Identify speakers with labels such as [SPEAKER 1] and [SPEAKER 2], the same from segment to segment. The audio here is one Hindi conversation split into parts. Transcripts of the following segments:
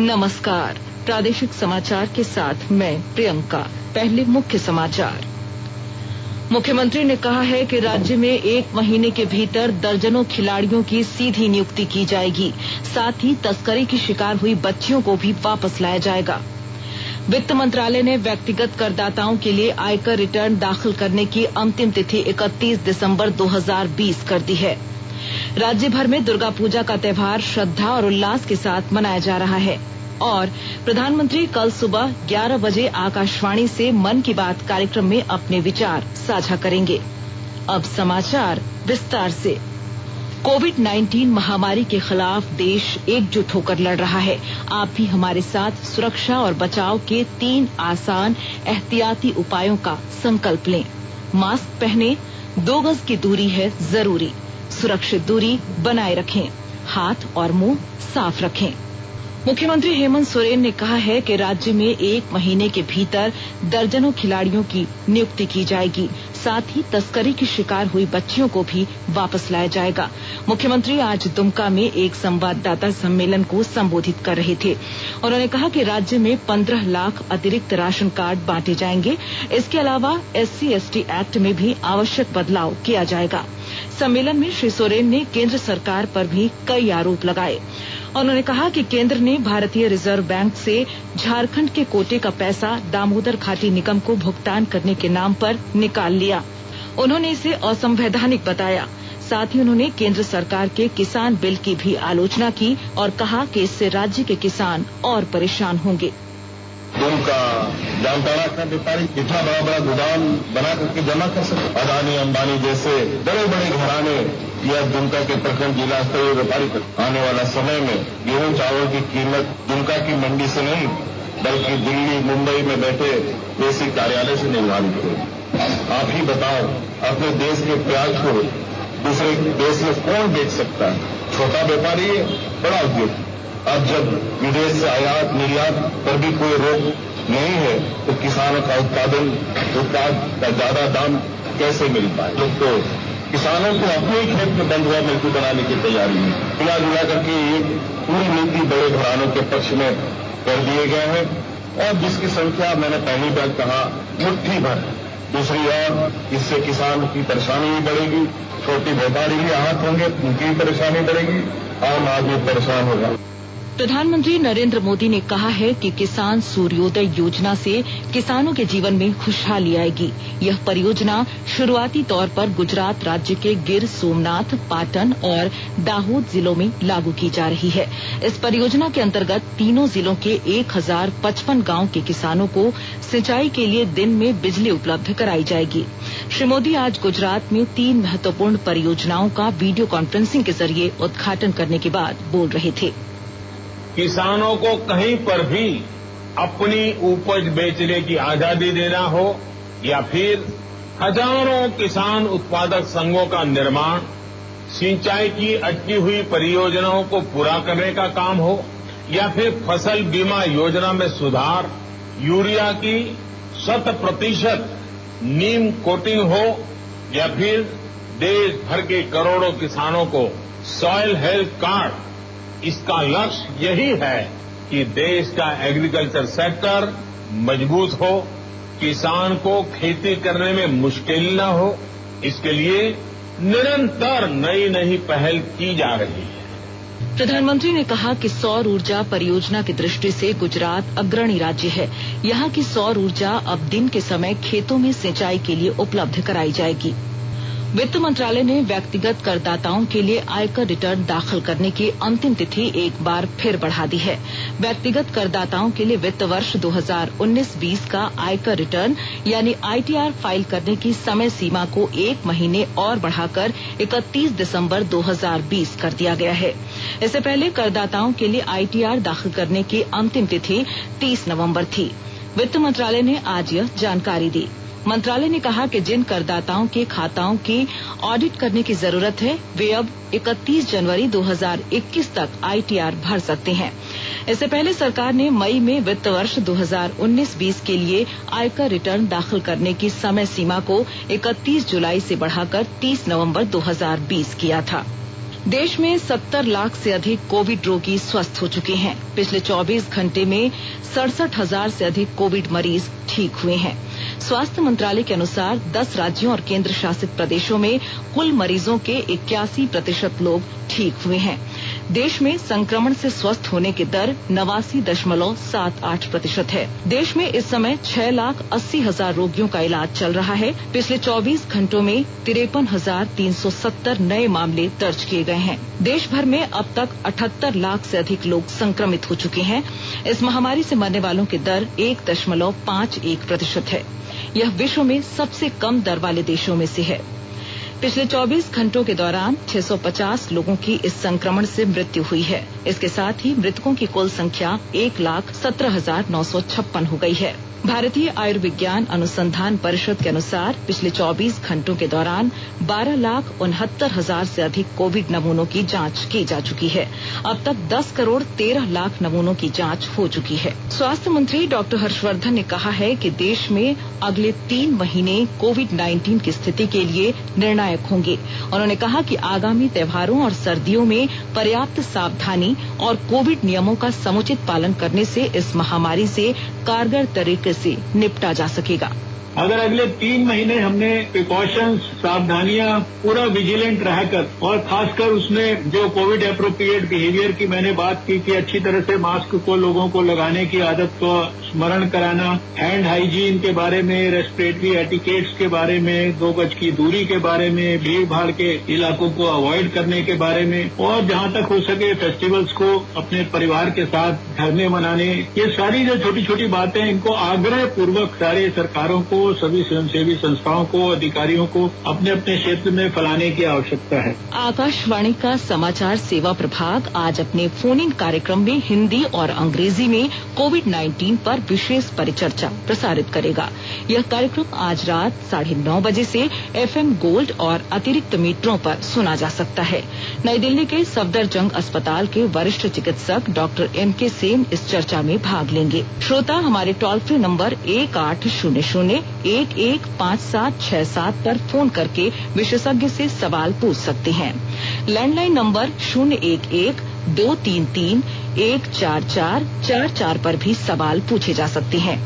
[SPEAKER 1] नमस्कार, प्रादेशिक समाचार के साथ मैं प्रियंका। पहले मुख्य समाचार। मुख्यमंत्री ने कहा है कि राज्य में 1 महीने के भीतर दर्जनों खिलाड़ियों की सीधी नियुक्ति की जाएगी। साथ ही तस्करी की शिकार हुई बच्चियों को भी वापस लाया जाएगा। वित्त मंत्रालय ने व्यक्तिगत करदाताओं के लिए आयकर रिटर्न दाखिल करने की अंतिम तिथि 31 दिसंबर 2020 कर दी है। राज्य भर में दुर्गा पूजा का त्योहार श्रद्धा और उल्लास के साथ मनाया जा रहा है और प्रधानमंत्री कल सुबह 11 बजे आकाशवाणी से मन की बात कार्यक्रम में अपने विचार साझा करेंगे। अब समाचार विस्तार से। कोविड-19 महामारी के खिलाफ देश एकजुट होकर लड़ रहा है। आप भी हमारे साथ सुरक्षा और बचाव के 3 आसान एहतियाती उपायों का संकल्प लें। मास्क पहनें, 2 गज की दूरी है जरूरी, सुरक्षित दूरी बनाए रखें, हाथ और मुंह साफ रखें। मुख्यमंत्री हेमंत सोरेन ने कहा है कि राज्य में 1 महीने के भीतर दर्जनों खिलाड़ियों की नियुक्ति की जाएगी। साथ ही तस्करी की शिकार हुई बच्चियों को भी वापस लाया जाएगा। मुख्यमंत्री आज दुमका में एक संवाददाता सम्मेलन को संबोधित कर रहे थे। उन्होंने कहा कि राज्य में 15 लाख अतिरिक्त राशन कार्ड बांटे जाएंगे। इसके अलावा SC/ST एक्ट में भी आवश्यक बदलाव किया जाएगा। सम्मेलन में श्री सोरेन ने केंद्र सरकार पर भी कई आरोप लगाए। उन्होंने कहा कि केंद्र ने भारतीय रिजर्व बैंक से झारखंड के कोटे का पैसा दामोदर घाटी निगम को भुगतान करने के नाम पर निकाल लिया। उन्होंने इसे असंवैधानिक बताया। साथ ही उन्होंने केंद्र सरकार के किसान बिल की भी आलोचना की और कहा कि इससे राज्य के किसान और परेशान होंगे।
[SPEAKER 2] उनका जामताड़ा का व्यापारी इतना बड़ा बड़ा गोदाम बना करके जमा कर सकते। अदानी अंबानी जैसे बड़े बड़े घराने या दुमका के प्रखंड जिला स्तरीय व्यापारी तक आने वाला समय में गेहूं चावल की कीमत दुमका की मंडी से नहीं बल्कि दिल्ली मुंबई में बैठे कृषि कार्यालय से निर्धारित हो। आप ही बताओ, अपने देश के प्याज को दूसरे देश में कौन बेच सकता है? छोटा व्यापारी है, बड़ा उद्योग। अब जब विदेश से आयात निर्यात पर भी कोई रोक नहीं है तो किसानों का उत्पाद का ज्यादा दाम कैसे मिल पाए? लोग तो किसानों को अपने ही खेत में बंधुआ मिल्की बनाने की तैयारी है। मिला जुला करके एक पूरी नीति बड़े घरानों के पक्ष में कर दिए गए हैं और जिसकी संख्या मैंने पहली बार कहा मुट्ठी भर। दूसरी ओर इससे किसान की परेशानी भी बढ़ेगी, छोटे व्यापारी भी आहत होंगे, उनकी परेशानी बढ़ेगी, आम आदमी परेशान होगा।
[SPEAKER 1] प्रधानमंत्री नरेंद्र मोदी ने कहा है कि किसान सूर्योदय योजना से किसानों के जीवन में खुशहाली आएगी। यह परियोजना शुरुआती तौर पर गुजरात राज्य के गिर सोमनाथ, पाटन और दाहोद जिलों में लागू की जा रही है। इस परियोजना के अंतर्गत तीनों जिलों के 1055 गांव के किसानों को सिंचाई के लिए दिन में बिजली उपलब्ध कराई जाएगी। श्री मोदी आज गुजरात में 3 महत्वपूर्ण परियोजनाओं का वीडियो कॉन्फ्रेंसिंग के जरिए उद्घाटन करने के बाद बोल रहे थे।
[SPEAKER 3] किसानों को कहीं पर भी अपनी उपज बेचने की आजादी देना हो या फिर हजारों किसान उत्पादक संघों का निर्माण, सिंचाई की अटकी हुई परियोजनाओं को पूरा करने का काम हो या फिर फसल बीमा योजना में सुधार, यूरिया की 100% नीम कोटिंग हो या फिर देश भर के करोड़ों किसानों को सॉइल हेल्थ कार्ड, इसका लक्ष्य यही है कि देश का एग्रीकल्चर सेक्टर मजबूत हो, किसान को खेती करने में मुश्किल न हो। इसके लिए निरंतर नई नई पहल की जा रही है।
[SPEAKER 1] प्रधानमंत्री ने कहा कि सौर ऊर्जा परियोजना की दृष्टि से गुजरात अग्रणी राज्य है। यहाँ की सौर ऊर्जा अब दिन के समय खेतों में सिंचाई के लिए उपलब्ध कराई जाएगी। वित्त मंत्रालय ने व्यक्तिगत करदाताओं के लिए आयकर रिटर्न दाखिल करने की अंतिम तिथि एक बार फिर बढ़ा दी है। व्यक्तिगत करदाताओं के लिए वित्त वर्ष 2019-20 का आयकर रिटर्न यानी ITR फाइल करने की समय सीमा को 1 महीने और बढ़ाकर 31 दिसंबर 2020 कर दिया गया है। इससे पहले करदाताओं के लिए ITR दाखिल करने की अंतिम तिथि 30 नवंबर थी। वित्त मंत्रालय ने आज यह जानकारी दी। मंत्रालय ने कहा कि जिन करदाताओं के खाताओं की ऑडिट करने की जरूरत है वे अब 31 जनवरी 2021 तक ITR भर सकते हैं। इससे पहले सरकार ने मई में वित्त वर्ष 2019-20 के लिए आयकर रिटर्न दाखिल करने की समय सीमा को 31 जुलाई से बढ़ाकर 30 नवंबर 2020 किया था। देश में 70 लाख से अधिक कोविड रोगी स्वस्थ हो चुके हैं। पिछले 24 घंटे में 67,000 से अधिक कोविड मरीज ठीक हुए हैं। स्वास्थ्य मंत्रालय के अनुसार 10 राज्यों और केंद्र शासित प्रदेशों में कुल मरीजों के 81% लोग ठीक हुए हैं। देश में संक्रमण से स्वस्थ होने की दर 89.78% है। देश में इस समय 6,80,000 रोगियों का इलाज चल रहा है। पिछले 24 घंटों में 53,370 नए मामले दर्ज किए गए हैं। देश भर में अब तक 78 लाख से अधिक लोग संक्रमित हो चुके हैं। इस महामारी से मरने वालों की दर 1.51% है। यह विश्व में सबसे कम दर वाले देशों में से है। पिछले 24 घंटों के दौरान 650 लोगों की इस संक्रमण से मृत्यु हुई है। इसके साथ ही मृतकों की कुल संख्या 1,17,956 हो गई है। भारतीय आयुर्विज्ञान अनुसंधान परिषद के अनुसार पिछले 24 घंटों के दौरान 12,69,000 से अधिक कोविड नमूनों की जांच की जा चुकी है। अब तक 10,13,00,000 नमूनों की जांच हो चुकी है। स्वास्थ्य मंत्री डॉक्टर हर्षवर्धन ने कहा है कि देश में अगले 3 महीने कोविड-19 की स्थिति के लिए निर्णायक होंगे। उन्होंने कहा कि आगामी त्योहारों और सर्दियों में पर्याप्त सावधानी और कोविड नियमों का समुचित पालन करने से इस महामारी से कारगर तरीके से निपटा जा सकेगा।
[SPEAKER 4] अगर अगले 3 महीने हमने प्रिकॉशंस, सावधानियां पूरा विजिलेंट रहकर और खासकर उसमें जो कोविड एप्रोप्रिएट बिहेवियर की मैंने बात की कि अच्छी तरह से मास्क को लोगों को लगाने की आदत को स्मरण कराना, हैंड हाइजीन के बारे में, रेस्पिरेटरी एटिकेट्स के बारे में, 2 गज की दूरी के बारे में, भीड़ भाड़ के इलाकों को अवॉइड करने के बारे में और जहां तक हो सके फेस्टिवल्स को अपने परिवार के साथ घर में मनाने, ये सारी जो छोटी छोटी बातें इनको आग्रह पूर्वक सारे सरकारों को, सभी स्वयंसेवी संस्थाओं को, अधिकारियों को अपने अपने क्षेत्र में फैलाने की आवश्यकता है।
[SPEAKER 1] आकाशवाणी का समाचार सेवा प्रभाग आज अपने फोन इन कार्यक्रम में हिंदी और अंग्रेजी में कोविड-19 पर विशेष परिचर्चा प्रसारित करेगा। यह कार्यक्रम आज रात 9:30 बजे से FM गोल्ड और अतिरिक्त मीटरों पर सुना जा सकता है। नई दिल्ली के सफदरजंग अस्पताल के वरिष्ठ चिकित्सक डॉक्टर MK सेन इस चर्चा में भाग लेंगे। श्रोता हमारे टोल फ्री नंबर 1800-115767 पर फोन करके विशेषज्ञ से सवाल पूछ सकते हैं। लैंडलाइन नंबर 011-233-14444 पर भी सवाल पूछे जा सकते हैं।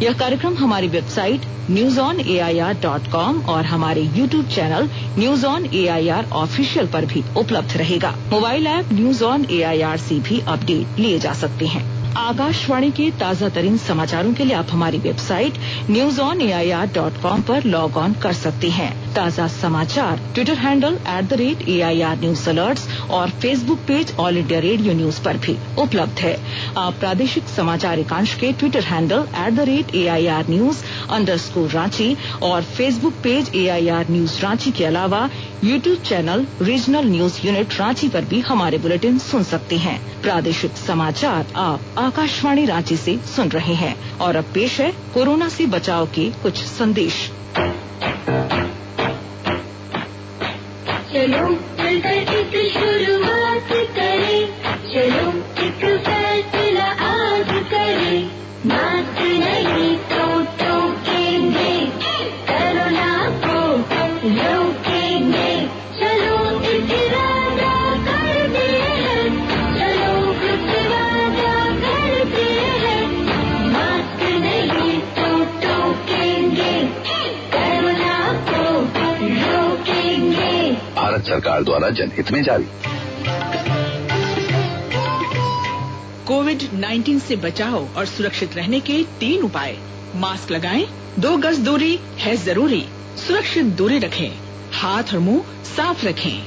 [SPEAKER 1] यह कार्यक्रम हमारी वेबसाइट newsonair.com और हमारे YouTube channel news on AIR official पर भी उपलब्ध रहेगा। Mobile app news on AIR से भी अपडेट लिए जा सकते हैं। आकाशवाणी के ताजा तरीन समाचारों के लिए आप हमारी वेबसाइट newsonair.com पर लॉग ऑन कर सकते हैं। ताजा समाचार Twitter handle @AIR news alerts और Facebook page all India radio news पर भी उपलब्ध है। आप प्रादेशिक समाचार एकांश के ट्विटर हैंडल @AIR न्यूज_रांची और Facebook page AIR news Ranchi के अलावा YouTube channel regional news unit Ranchi पर भी हमारे बुलेटिन सुन सकते हैं। प्रादेशिक समाचार आप आकाशवाणी रांची से सुन रहे हैं और अब पेश है कोरोना से बचाव के कुछ संदेश।
[SPEAKER 5] चलो मिलकर एक शुरुआत करें, चलो एक फैसला आज करें, मास्क नहीं तो टोकेंगे, कोरोना को रोकेंगे, चलो एक वादा करते हैं, चलो कुछ वादा करते हैं, मास्क नहीं तो टोकेंगे, कोरोना को रोकेंगे।
[SPEAKER 6] भारत सरकार द्वारा जनहित में जारी।
[SPEAKER 7] कोविड-19 से बचाव और सुरक्षित रहने के 3 उपाय। मास्क लगाएं, 2 गज दूरी है जरूरी, सुरक्षित दूरी रखें, हाथ और मुंह साफ रखें।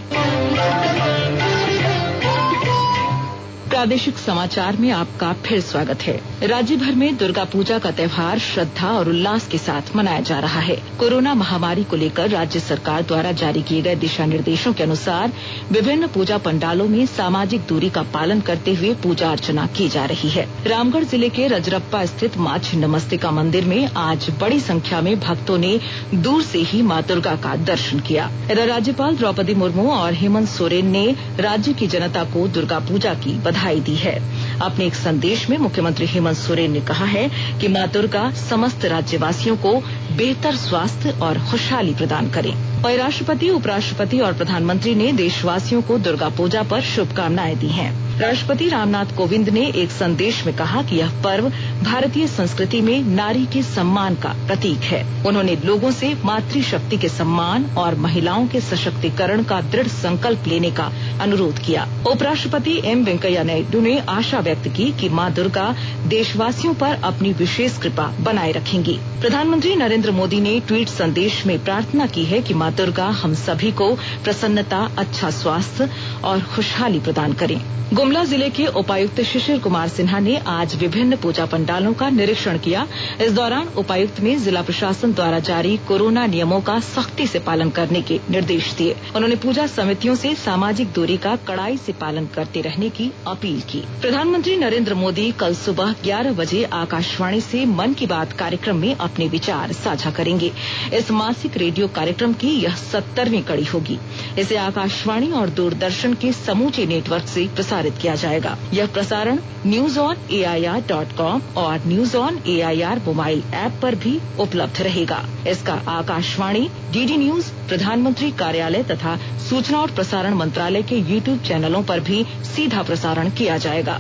[SPEAKER 1] प्रादेशिक समाचार में आपका फिर स्वागत है। राज्य भर में दुर्गा पूजा का त्योहार श्रद्धा और उल्लास के साथ मनाया जा रहा है। कोरोना महामारी को लेकर राज्य सरकार द्वारा जारी किए गए दिशा निर्देशों के अनुसार विभिन्न पूजा पंडालों में सामाजिक दूरी का पालन करते हुए पूजा अर्चना की जा रही है। रामगढ़ जिले के रजरप्पा स्थित मां छिन्नमस्तिका मंदिर में आज बड़ी संख्या में भक्तों ने दूर से ही मां दुर्गा का दर्शन किया। इधर राज्यपाल द्रौपदी मुर्मू और हेमंत सोरेन ने राज्य की जनता को दुर्गा पूजा की बधाई दी है। अपने एक संदेश में मुख्यमंत्री हेमंत सोरेन ने कहा है कि मां दुर्गा समस्त राज्यवासियों को बेहतर स्वास्थ्य और खुशहाली प्रदान करें। और राष्ट्रपति, उपराष्ट्रपति और प्रधानमंत्री ने देशवासियों को दुर्गा पूजा पर शुभकामनाएं दी हैं। राष्ट्रपति रामनाथ कोविंद ने एक संदेश में कहा कि यह पर्व भारतीय संस्कृति में नारी के सम्मान का प्रतीक है। उन्होंने लोगों से मातृशक्ति के सम्मान और महिलाओं के सशक्तिकरण का दृढ़ संकल्प लेने का अनुरोध किया। उपराष्ट्रपति एम वेंकैया नायडू ने आशा व्यक्त की कि मां दुर्गा देशवासियों पर अपनी विशेष कृपा बनाए रखेंगी। प्रधानमंत्री नरेंद्र मोदी ने ट्वीट संदेश में प्रार्थना की है कि मां दुर्गा हम सभी को प्रसन्नता, अच्छा स्वास्थ्य और खुशहाली प्रदान करें। गुमला जिले के उपायुक्त शिशिर कुमार सिन्हा ने आज विभिन्न पूजा पंडालों का निरीक्षण किया। इस दौरान उपायुक्त ने जिला प्रशासन द्वारा जारी कोरोना नियमों का सख्ती से पालन करने के निर्देश दिए। उन्होंने पूजा समितियों से सामाजिक दूरी का कड़ाई से पालन करते रहने की अपील की। प्रधानमंत्री नरेंद्र मोदी कल सुबह 11 बजे आकाशवाणी से मन की बात कार्यक्रम में अपने विचार साझा करेंगे। इस मासिक रेडियो कार्यक्रम की यह 70वीं कड़ी होगी। इसे आकाशवाणी और दूरदर्शन के समूचे नेटवर्क से प्रसारित किया जाएगा। यह प्रसारण newsonair.com और news on AIR mobile app पर भी उपलब्ध रहेगा। इसका आकाशवाणी, डीडी न्यूज, प्रधानमंत्री कार्यालय तथा सूचना और प्रसारण मंत्रालय के यूट्यूब चैनलों पर भी सीधा प्रसारण किया जाएगा।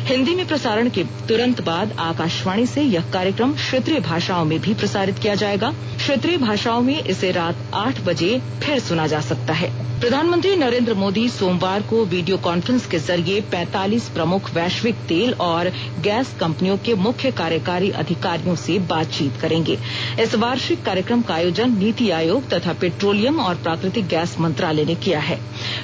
[SPEAKER 1] हिंदी में प्रसारण के तुरंत बाद आकाशवाणी से यह कार्यक्रम क्षेत्रीय भाषाओं में भी प्रसारित किया जाएगा। क्षेत्रीय भाषाओं में इसे रात 8 बजे फिर सुना जा सकता है। प्रधानमंत्री नरेंद्र मोदी सोमवार को वीडियो कॉन्फ्रेंस के जरिए 45 प्रमुख वैश्विक तेल और गैस कंपनियों के मुख्य कार्यकारी अधिकारियों से बातचीत करेंगे। इस वार्षिक कार्यक्रम का आयोजन नीति आयोग तथा पेट्रोलियम और प्राकृतिक गैस मंत्रालय ने किया है।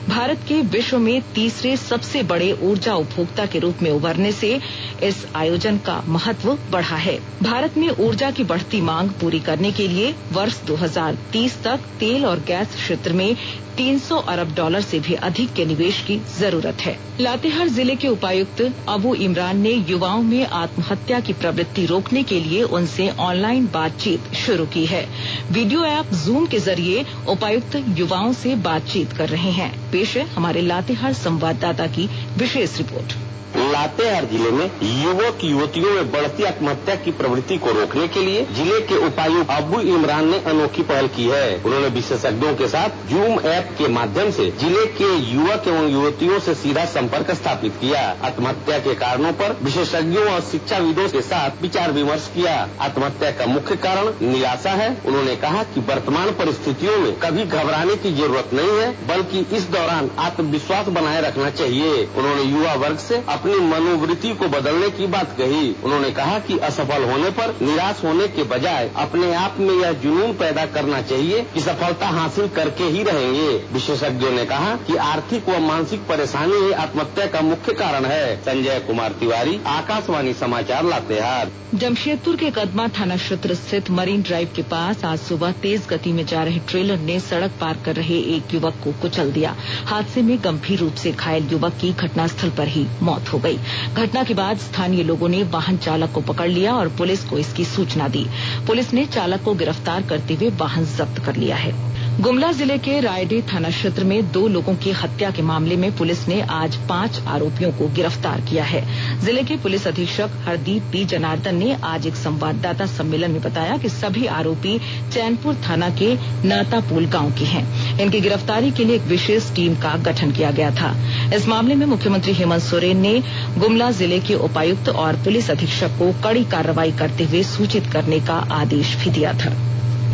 [SPEAKER 1] भारत के विश्व में तीसरे सबसे बड़े ऊर्जा उपभोक्ता के रूप में उभरने से इस आयोजन का महत्व बढ़ा है। भारत में ऊर्जा की बढ़ती मांग पूरी करने के लिए वर्ष 2030 तक तेल और गैस क्षेत्र में $300 अरब से भी अधिक के निवेश की जरूरत है। लातेहार जिले के उपायुक्त अबू इमरान ने युवाओं में आत्महत्या की प्रवृत्ति रोकने के लिए उनसे ऑनलाइन बातचीत शुरू की है। वीडियो ऐप जूम के जरिए उपायुक्त युवाओं से बातचीत कर रहे हैं। पेश है हमारे लातेहार संवाददाता की विशेष रिपोर्ट।
[SPEAKER 8] लातेहार जिले में युवक युवतियों में बढ़ती आत्महत्या की प्रवृत्ति को रोकने के लिए जिले के उपायुक्त अबू इमरान ने अनोखी पहल की है। उन्होंने विशेषज्ञों के साथ जूम ऐप के माध्यम से जिले के युवक एवं युवतियों से सीधा संपर्क स्थापित किया। आत्महत्या के कारणों पर विशेषज्ञों और शिक्षाविदों के साथ विचार विमर्श किया। आत्महत्या का मुख्य कारण निराशा है। उन्होंने कहा कि वर्तमान परिस्थितियों में कभी घबराने की जरूरत नहीं है, बल्कि इस दौरान आत्मविश्वास बनाए रखना चाहिए। उन्होंने युवा वर्ग से अपनी मनोवृत्ति को बदलने की बात कही। उन्होंने कहा कि असफल होने पर निराश होने के बजाय अपने आप में यह जुनून पैदा करना चाहिए कि सफलता हासिल करके ही रहेंगे। विशेषज्ञों ने कहा कि आर्थिक व मानसिक परेशानी ही आत्महत्या का मुख्य कारण है। संजय कुमार तिवारी, आकाशवाणी समाचार, लातेहार।
[SPEAKER 1] जमशेदपुर के कदमा थाना क्षेत्र स्थित मरीन ड्राइव के पास आज सुबह तेज गति में जा रहे ट्रेलर ने सड़क पार कर रहे एक युवक को कुचल दिया। हादसे में गंभीर रूप से घायल युवक की घटनास्थल पर ही मौत हो गई। घटना के बाद स्थानीय लोगों ने वाहन चालक को पकड़ लिया और पुलिस को इसकी सूचना दी। पुलिस ने चालक को गिरफ्तार करते हुए वाहन जब्त कर लिया है। गुमला जिले के रायडीह थाना क्षेत्र में 2 लोगों की हत्या के मामले में पुलिस ने आज 5 आरोपियों को गिरफ्तार किया है। जिले के पुलिस अधीक्षक हरदीप पी जनार्दन ने आज एक संवाददाता सम्मेलन में बताया कि सभी आरोपी चैनपुर थाना के नातापुल गांव के हैं। इनकी गिरफ्तारी के लिए एक विशेष टीम का गठन किया गया था। इस मामले में मुख्यमंत्री हेमंत सोरेन ने गुमला जिले के उपायुक्त और पुलिस अधीक्षक को कड़ी कार्रवाई करते हुए सूचित करने का आदेश भी दिया था।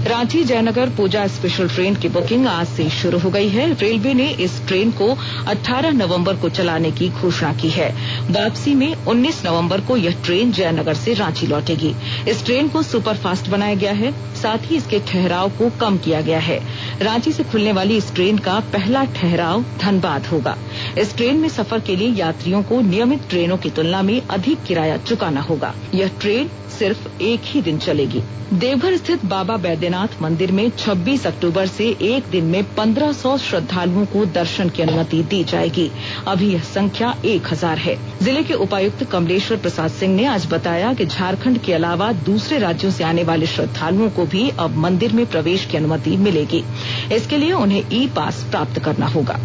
[SPEAKER 1] रांची जयनगर पूजा स्पेशल ट्रेन की बुकिंग आज से शुरू हो गई है। रेलवे ने इस ट्रेन को 18 नवंबर को चलाने की घोषणा की है। वापसी में 19 नवंबर को यह ट्रेन जयनगर से रांची लौटेगी। इस ट्रेन को सुपरफास्ट बनाया गया है, साथ ही इसके ठहराव को कम किया गया है। रांची से खुलने वाली इस ट्रेन का पहला ठहराव धनबाद होगा। इस ट्रेन में सफर के लिए यात्रियों को नियमित ट्रेनों की तुलना में अधिक किराया चुकाना होगा। यह ट्रेन सिर्फ एक ही दिन चलेगी। देवघर स्थित बाबा बैद्यनाथ मंदिर में 26 अक्टूबर से एक दिन में 1500 श्रद्धालुओं को दर्शन की अनुमति दी जाएगी। अभी यह संख्या 1000 है। जिले के उपायुक्त कमलेश्वर प्रसाद सिंह ने आज बताया कि झारखंड के अलावा दूसरे राज्यों से आने वाले श्रद्धालुओं को भी अब मंदिर में प्रवेश की अनुमति मिलेगी। इसके लिए उन्हें ई पास प्राप्त करना होगा।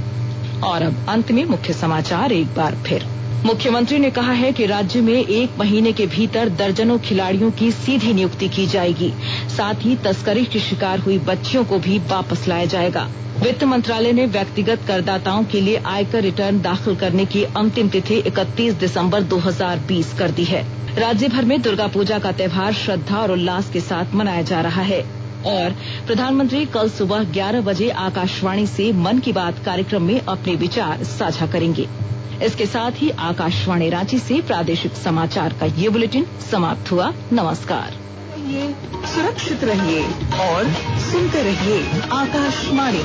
[SPEAKER 1] और अब अंत में मुख्य समाचार एक बार फिर। मुख्यमंत्री ने कहा है कि राज्य में 1 महीने के भीतर दर्जनों खिलाड़ियों की सीधी नियुक्ति की जाएगी। साथ ही तस्करी की शिकार हुई बच्चियों को भी वापस लाया जाएगा। वित्त मंत्रालय ने व्यक्तिगत करदाताओं के लिए आयकर रिटर्न दाखिल करने की अंतिम तिथि 31 दिसंबर 2020 कर दी है। राज्य भर में दुर्गा पूजा का त्योहार श्रद्धा और उल्लास के साथ मनाया जा रहा है और प्रधानमंत्री कल सुबह 11 बजे आकाशवाणी से मन की बात कार्यक्रम में अपने विचार साझा करेंगे। इसके साथ ही आकाशवाणी रांची से प्रादेशिक समाचार का ये बुलेटिन समाप्त हुआ। नमस्कार।
[SPEAKER 7] सुरक्षित रहिए और सुनते रहिए आकाशवाणी।